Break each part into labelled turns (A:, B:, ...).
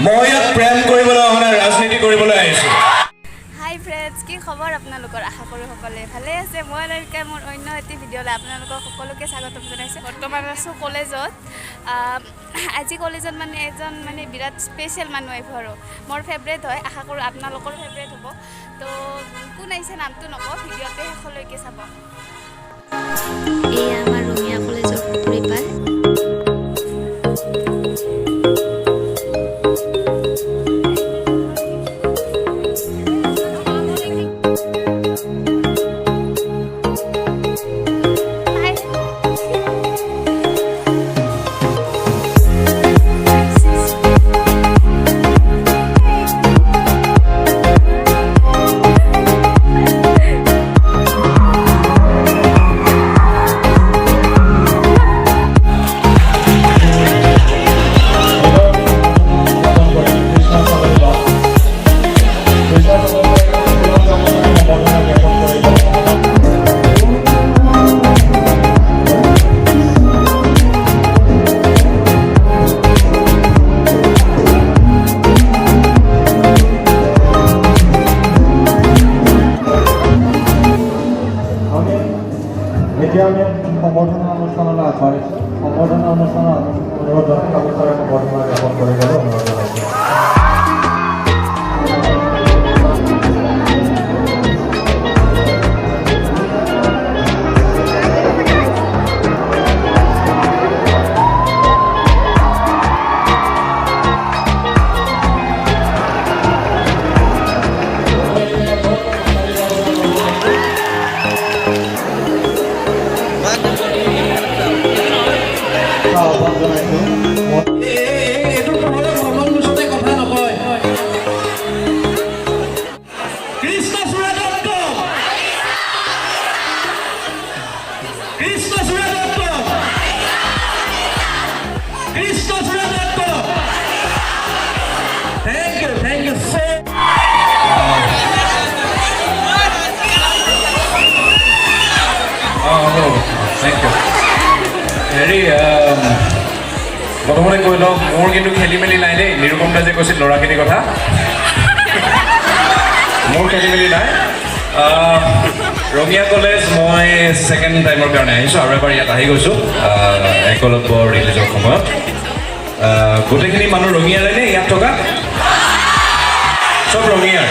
A: মই ইয়াত প্ৰেম কৰিবলৈ অহা নাই, ৰাজনীতি কৰিবলৈ আহিছোঁ।
B: হাই ফ্ৰেণ্ডছ, কি খবৰ আপোনালোকৰ? আশা কৰোঁ সকলোৱে ভালে আছে। মই এনেকৈ মোৰ অন্য এটি ভিডিঅ'লৈ আপোনালোকক সকলোকে স্বাগতম জনাইছোঁ। বৰ্তমান আছোঁ কলেজত। আজি কলেজত মানে এজন বিৰাট স্পেচিয়েল মানুহ আহিব আৰু মোৰ ফেভৰেট হয়। আশা কৰোঁ আপোনালোকৰ ফেভৰেট হ'ব। তো কোন আহিছে নামটো নকওঁ, ভিডিঅ'তে শেষলৈকে চাব।
C: এই আমাৰ ৰঙিয়া কলেজৰ পুখুৰী পাৰ।
D: এতিয়া আমি সম্বৰ্ধনা অনুষ্ঠানলৈ আগবাঢ়িছোঁ। সম্বৰ্ধনা অনুষ্ঠানৰ অনুৰোধ জনাই কাপোৰ সম্বৰ্ধনা জ্ঞাপন কৰিবলৈ অনুৰোধ জনাইছোঁ।
A: হেৰি প্ৰথমতে কৈ লওঁ, মোৰ কিন্তু খেলি মেলি নাই দেই। নিৰুপম দাই যে কৈছিল ল'ৰাখিনিৰ কথা, মোৰ খেলি মেলি নাই। ৰঙিয়া কলেজ মই ছেকেণ্ড টাইমৰ কাৰণে আহিছোঁ, আৰু এবাৰ ইয়াত আহি গৈছোঁ একলব্য ৰিলিজৰ সময়ত। গোটেইখিনি মানুহ ৰঙিয়াৰে নে ইয়াত থকা? চব ৰঙিয়াৰ।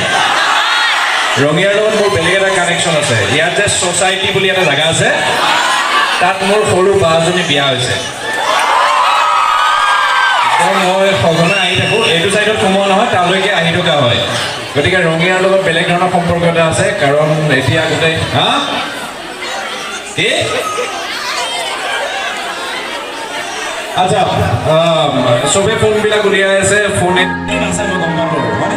A: ৰঙিয়াৰ লগত মোৰ বেলেগ এটা কানেকশ্যন আছে। ইয়াত যে ছ'চাইটি বুলি এটা জেগা আছে, তাত মোৰ সৰু বা এজনী বিয়া হৈছে। মই সঘনাই আহি থাকোঁ, এইটো ছাইডত সোমোৱা নহয়, তালৈকে আহি থকা হয়। গতিকে ৰঙিয়াৰ লগত বেলেগ ধৰণৰ সম্পৰ্ক এটা আছে, কাৰণ এতিয়া গোটেই কি আচ্ছা চবেই ফোনবিলাক উলিয়াই আছে। ফোন আছে, মই গম পাওঁ মানে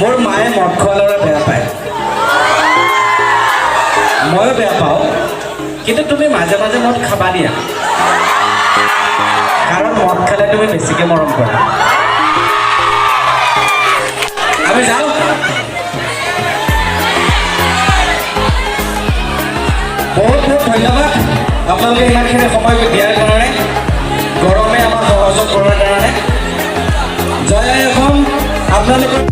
E: মোৰ মায়ে মদ খোৱা ল'ৰা বেয়া পায়, ময়ো বেয়া পাওঁ, কিন্তু তুমি মাজে মাজে মদ খাবা দিয়া, কাৰণ মদ খালে তুমি বেছিকৈ মৰম কৰা। আমি যাওঁ। বহুত বহুত ধন্যবাদ আপোনালোকে ইমানখিনি সময় দিয়াৰ কাৰণে, গৰমে আমাক সহযোগ কৰাৰ কাৰণে। জয় অসম। আপোনালোকৰ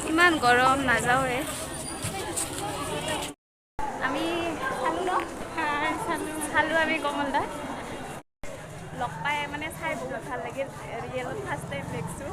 B: ইমান গৰম নাযাওঁৱে। আমি চালোঁ আমি কমল দা লগ পাই চাই বহুত ভাল লাগিল। ৰিয়েলত ফাৰ্ষ্ট টাইম দেখিছোঁ।